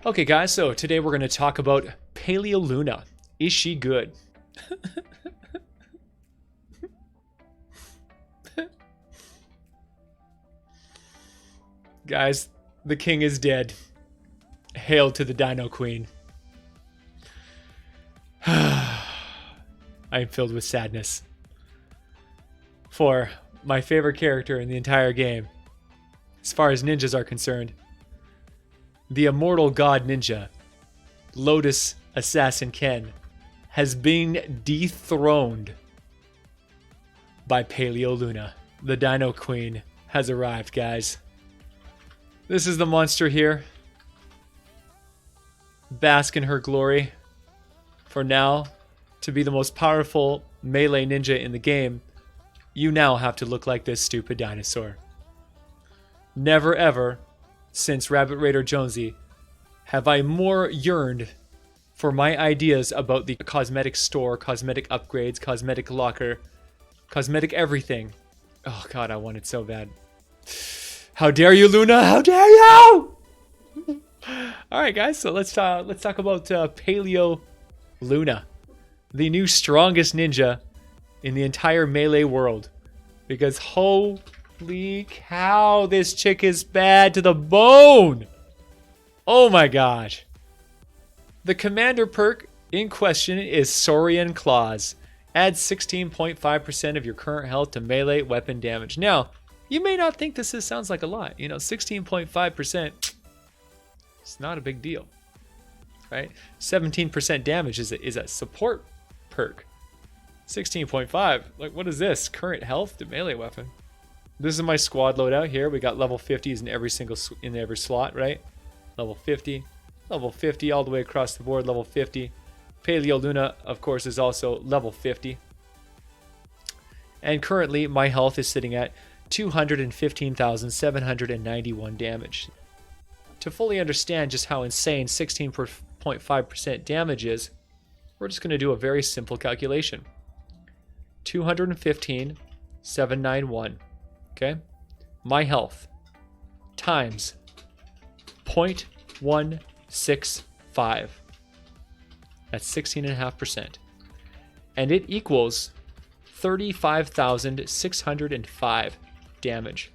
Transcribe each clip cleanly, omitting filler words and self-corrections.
Okay guys, so today we're going to talk about Paleo Luna. Is she good? Guys, the king is dead. Hail to the Dino Queen. I am filled with sadness. For my favorite character in the entire game, as far as ninjas are concerned, the Immortal God Ninja, Lotus Assassin Ken, has been dethroned by Paleo Luna. The Dino Queen has arrived, guys. This is the monster here. Bask in her glory. For now, to be the most powerful melee ninja in the game, you now have to look like this stupid dinosaur. Never ever, since Rabbit Raider Jonesy, have I more yearned for my ideas about the cosmetic store, cosmetic upgrades, cosmetic locker, cosmetic everything. Oh god, I want it so bad. How dare you, Luna? How dare you? Alright guys, so let's talk about Paleo Luna, the new strongest ninja in the entire melee world. Because holy cow, this chick is bad to the bone! Oh my gosh. The commander perk in question is Saurian Claws. Adds 16.5% of your current health to melee weapon damage. Now, you may not think this sounds like a lot. You know, 16.5%, it's not a big deal, right? 17% damage is a support perk. 16.5, like what is this? Current health to melee weapon. This is my squad loadout here. We got level 50s in every slot, right? Level 50, level 50 all the way across the board, level 50. Paleo Luna, of course, is also level 50. And currently, my health is sitting at 215,791 damage. To fully understand just how insane 16.5% damage is, we're just going to do a very simple calculation. 215,791. Okay? My health times 0.165. That's 16.5%. And it equals 35,605 damage.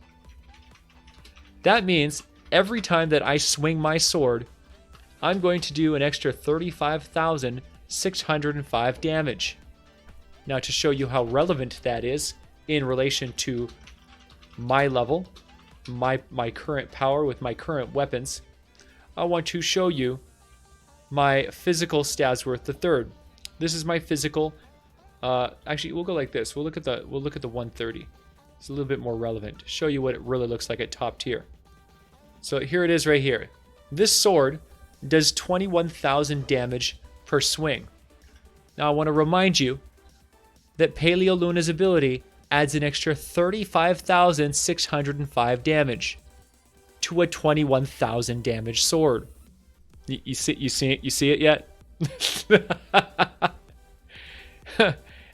That means every time that I swing my sword, I'm going to do an extra 35,605 damage. Now, to show you how relevant that is in relation to my level, my current power with my current weapons, I want to show you my physical stats worth the third. This is my physical. Actually, we'll go like this. We'll look at the 130. It's a little bit more relevant to show you what it really looks like at top tier. So here it is right here. This sword does 21,000 damage per swing. Now I want to remind you that Paleo Luna's ability adds an extra 35,605 damage to a 21,000 damage sword. You see it yet?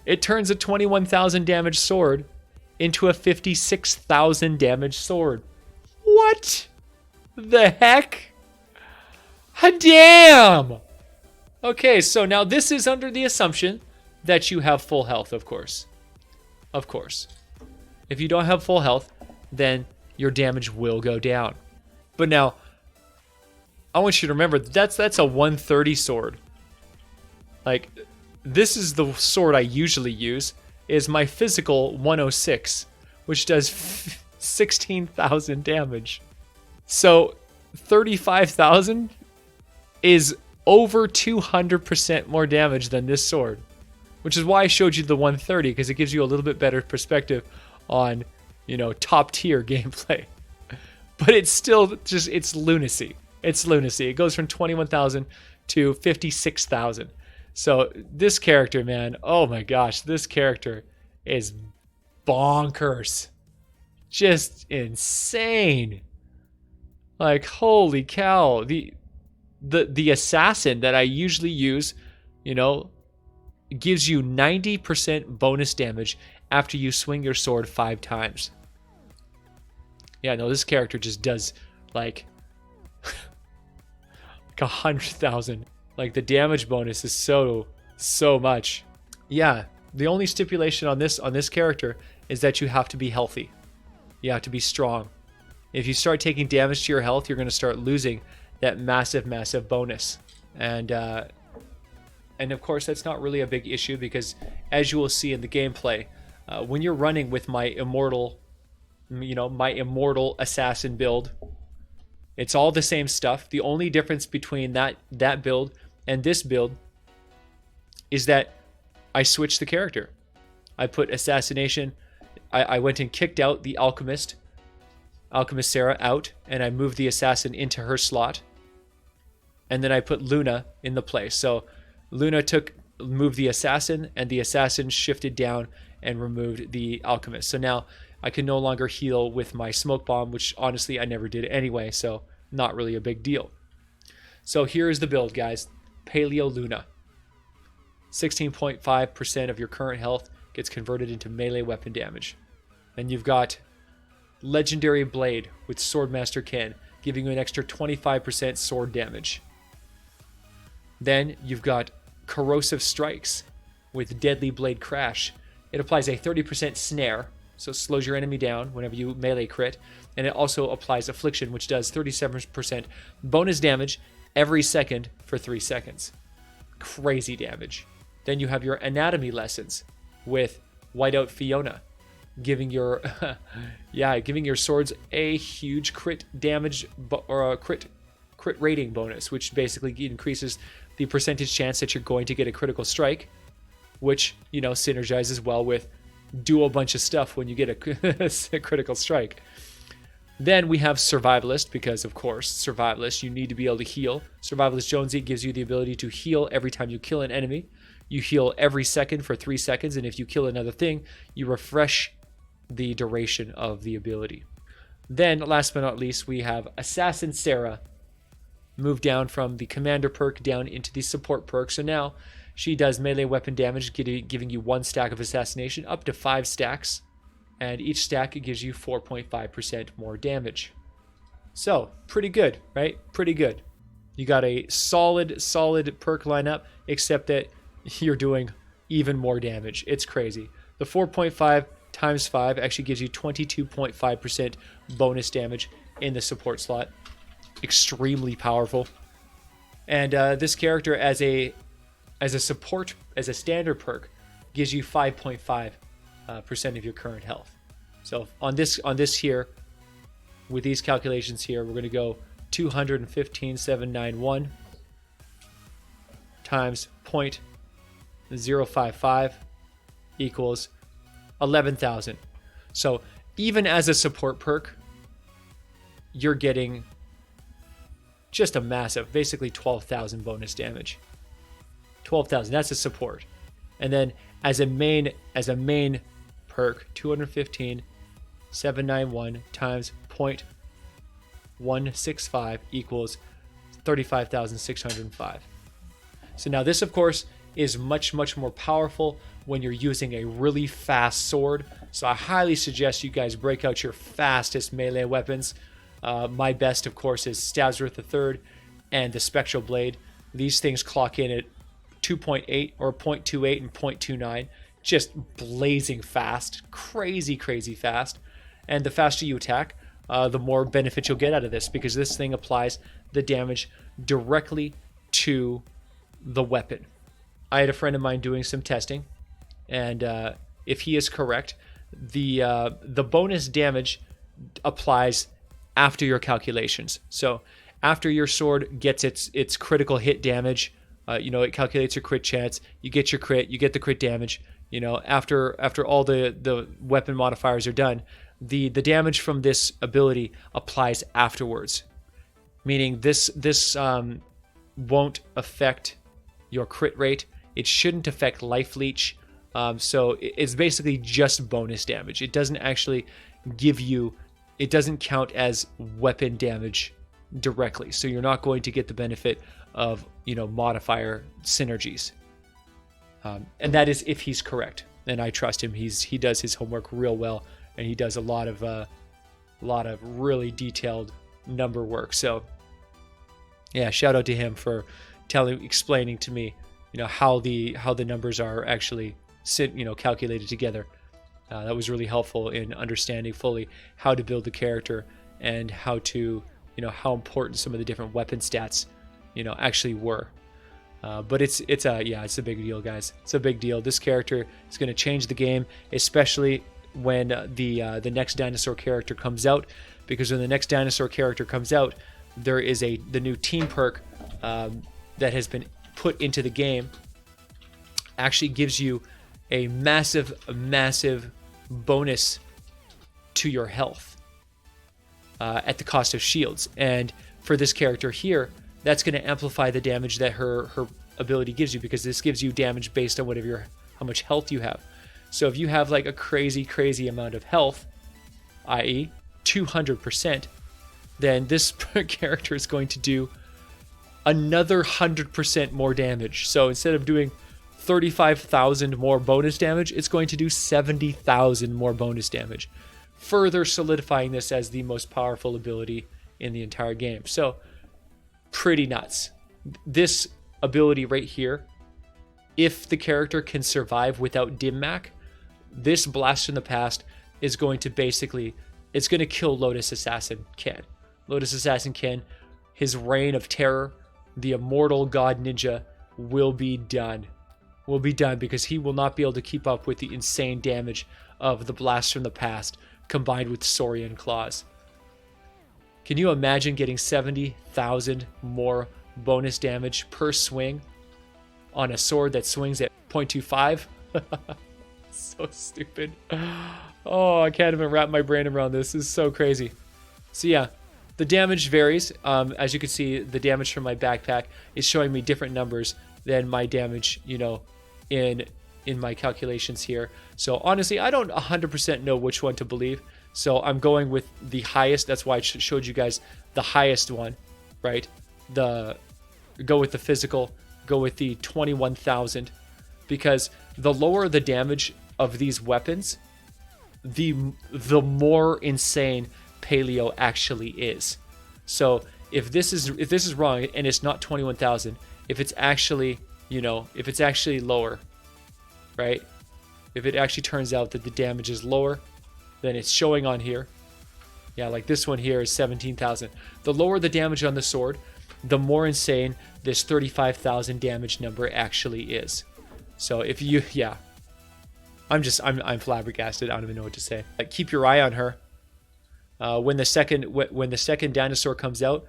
It turns a 21,000 damage sword into a 56,000 damage sword. What the heck? Damn! Okay, so now this is under the assumption that you have full health, of course. Of course. If you don't have full health, then your damage will go down. But now, I want you to remember that's a 130 sword. Like, this is the sword I usually use, is my physical 106, which does 16,000 damage. So 35,000 is over 200% more damage than this sword, which is why I showed you the 130, because it gives you a little bit better perspective on, you know, top tier gameplay. But it's still just, it's lunacy. It's lunacy. It goes from 21,000 to 56,000. So this character, man, oh my gosh, this character is bonkers. Just insane. Like, holy cow. The assassin that I usually use, you know, gives you 90% bonus damage after you swing your sword 5 times. Yeah, no, this character just does, like, like 100,000. Like the damage bonus is so much. Yeah, the only stipulation on this character is that you have to be healthy. You have to be strong. If you start taking damage to your health, you're going to start losing that massive bonus. And of course, that's not really a big issue because, as you will see in the gameplay, when you're running with my Immortal, my Immortal Assassin build, it's all the same stuff. The only difference between that build and this build is that I switched the character. I put Assassination. I went and kicked out the Alchemist Sarah out, and I moved the Assassin into her slot. And then I put Luna in the place. So Luna moved the Assassin, and the Assassin shifted down and removed the Alchemist. So now I can no longer heal with my Smoke Bomb, which honestly I never did anyway, so not really a big deal. So here's the build, guys. Paleo Luna. 16.5% of your current health gets converted into melee weapon damage. Then you've got Legendary Blade with Swordmaster Ken, giving you an extra 25% sword damage. Then you've got Corrosive Strikes with Deadly Blade Crash. It applies a 30% snare, so it slows your enemy down whenever you melee crit, and it also applies Affliction, which does 37% bonus damage every second for 3 seconds. Crazy damage. Then you have your Anatomy Lessons with Whiteout Fiona, giving your giving your swords a huge crit damage or a crit rating bonus, which basically increases the percentage chance that you're going to get a critical strike, which synergizes well with do a bunch of stuff when you get a critical strike. Then we have Survivalist, because of course Survivalist, you need to be able to heal. Survivalist Jonesy gives you the ability to heal every time you kill an enemy. You heal every second for 3 seconds, and if you kill another thing, you refresh the duration of the ability. Then, last but not least, we have Assassin Sarah, moved down from the Commander perk down into the Support perk. So now she does melee weapon damage, giving you 1 stack of Assassination, up to 5 stacks, and each stack gives you 4.5% more damage. So, pretty good, right? Pretty good. You got a solid perk lineup, except that you're doing even more damage. It's crazy. The 4.5 times 5 actually gives you 22.5% bonus damage in the support slot. Extremely powerful. And this character as a support, as a standard perk, gives you 5.5% of your current health. So on this here, with these calculations here, we're going to go 215,791 times 0.055 equals 11,000. So even as a support perk, you're getting just a massive, basically 12,000 bonus damage. 12,000, that's a support. And then as a main perk, 215,791 times 0.165 equals 35,605. So now this, of course, is much more powerful when you're using a really fast sword. So I highly suggest you guys break out your fastest melee weapons. My best, of course, is Stabsworth III and the Spectral Blade. These things clock in at 2.8 or 0.28 and 0.29. Just blazing fast. Crazy fast. And the faster you attack, the more benefit you'll get out of this, because this thing applies the damage directly to the weapon. I had a friend of mine doing some testing, and if he is correct, the bonus damage applies after your calculations. So after your sword gets its critical hit damage, it calculates your crit chance. You get your crit, you get the crit damage. After all the weapon modifiers are done, the damage from this ability applies afterwards, meaning this won't affect your crit rate. It shouldn't affect life leech. So it's basically just bonus damage. It doesn't actually it doesn't count as weapon damage directly. So you're not going to get the benefit of, modifier synergies. And that is if he's correct. And I trust him. He does his homework real well, and he does a lot of really detailed number work. So Yeah, shout out to him for explaining to me, how the numbers are actually calculated together. That was really helpful in understanding fully how to build the character and how to, how important some of the different weapon stats, actually were. But it's a big deal, guys. It's a big deal. This character is going to change the game, especially when the next dinosaur character comes out, because when the next dinosaur character comes out, there is the new team perk that has been put into the game. Actually gives you a massive bonus to your health at the cost of shields. And for this character here, that's going to amplify the damage that her ability gives you, because this gives you damage based on how much health you have. So if you have like a crazy amount of health, i.e. 200%, then this character is going to do another 100% more damage. So instead of doing 35,000 more bonus damage, it's going to do 70,000 more bonus damage, further solidifying this as the most powerful ability in the entire game. So pretty nuts. This ability right here, if the character can survive without Dimmac, this Blast from the Past is going to it's going to kill Lotus Assassin Ken. Lotus Assassin Ken, his reign of terror, the Immortal God Ninja, will be done. Will be done because he will not be able to keep up with the insane damage of the Blast from the Past combined with Saurian Claws. Can you imagine getting 70,000 more bonus damage per swing on a sword that swings at 0.25? So stupid. Oh, I can't even wrap my brain around this. This is so crazy. So yeah, the damage varies. As you can see, the damage from my backpack is showing me different numbers than my damage, in my calculations here. So honestly, I don't 100% know which one to believe. So I'm going with the highest. That's why I showed you guys the highest one, right? Go with the physical, go with the 21,000, because the lower the damage of these weapons, the more insane Paleo actually is. So if this is wrong and it's not 21,000, if it's actually, if it's actually lower, right? If it actually turns out that the damage is lower than it's showing on here, yeah, like this one here is 17,000. The lower the damage on the sword, the more insane this 35,000 damage number actually is. So if you, yeah, I'm flabbergasted. I don't even know what to say. Like, keep your eye on her. When the second dinosaur comes out,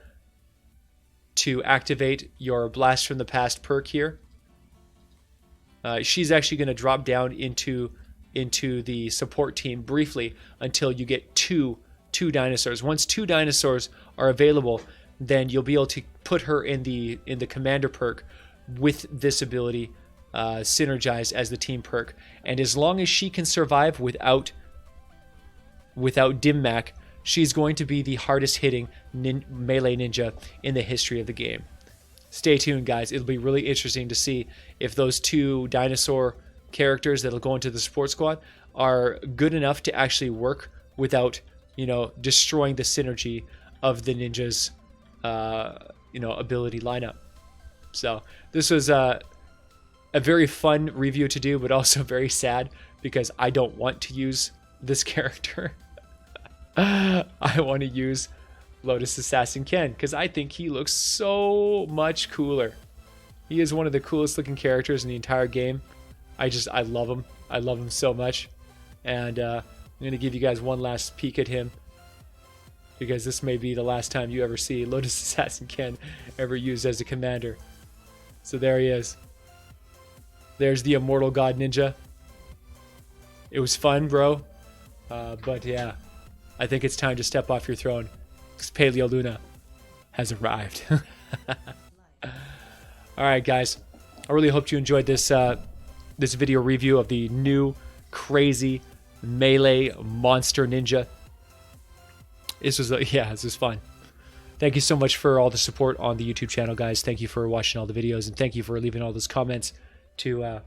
to activate your Blast from the Past perk here, she's actually going to drop down into the support team briefly until you get two dinosaurs. Once 2 dinosaurs are available, then you'll be able to put her in the commander perk with this ability synergized as the team perk. And as long as she can survive without Dimmac, she's going to be the hardest hitting melee ninja in the history of the game. Stay tuned, guys. It'll be really interesting to see if those 2 dinosaur characters that'll go into the support squad are good enough to actually work without, destroying the synergy of the ninja's, ability lineup. So this was a very fun review to do, but also very sad because I don't want to use this character. I want to use Lotus Assassin Ken because I think he looks so much cooler. He is one of the coolest looking characters in the entire game. I love him. I love him so much. And I'm going to give you guys one last peek at him, because this may be the last time you ever see Lotus Assassin Ken ever used as a commander. So there he is. There's the Immortal God Ninja. It was fun, bro. But yeah, I think it's time to step off your throne, because Paleo Luna has arrived. Alright, guys. I really hope you enjoyed this this video review of the new crazy melee monster ninja. This was fun. Thank you so much for all the support on the YouTube channel, guys. Thank you for watching all the videos, and thank you for leaving all those comments to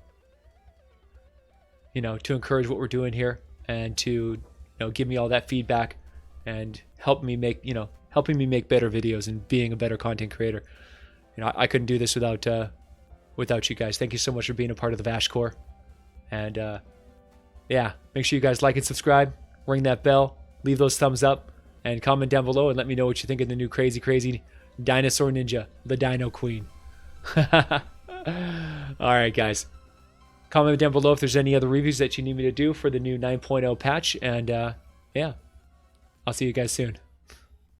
to encourage what we're doing here, and to give me all that feedback and help me make helping me make better videos and being a better content creator. you know, I couldn't do this without you guys. Thank you so much for being a part of the VASH Corps. And yeah, make sure you guys like and subscribe, ring that bell, leave those thumbs up, and comment down below and let me know what you think of the new crazy dinosaur ninja, the Dino Queen. Alright guys, comment down below if there's any other reviews that you need me to do for the new 9.0 patch, and yeah, I'll see you guys soon.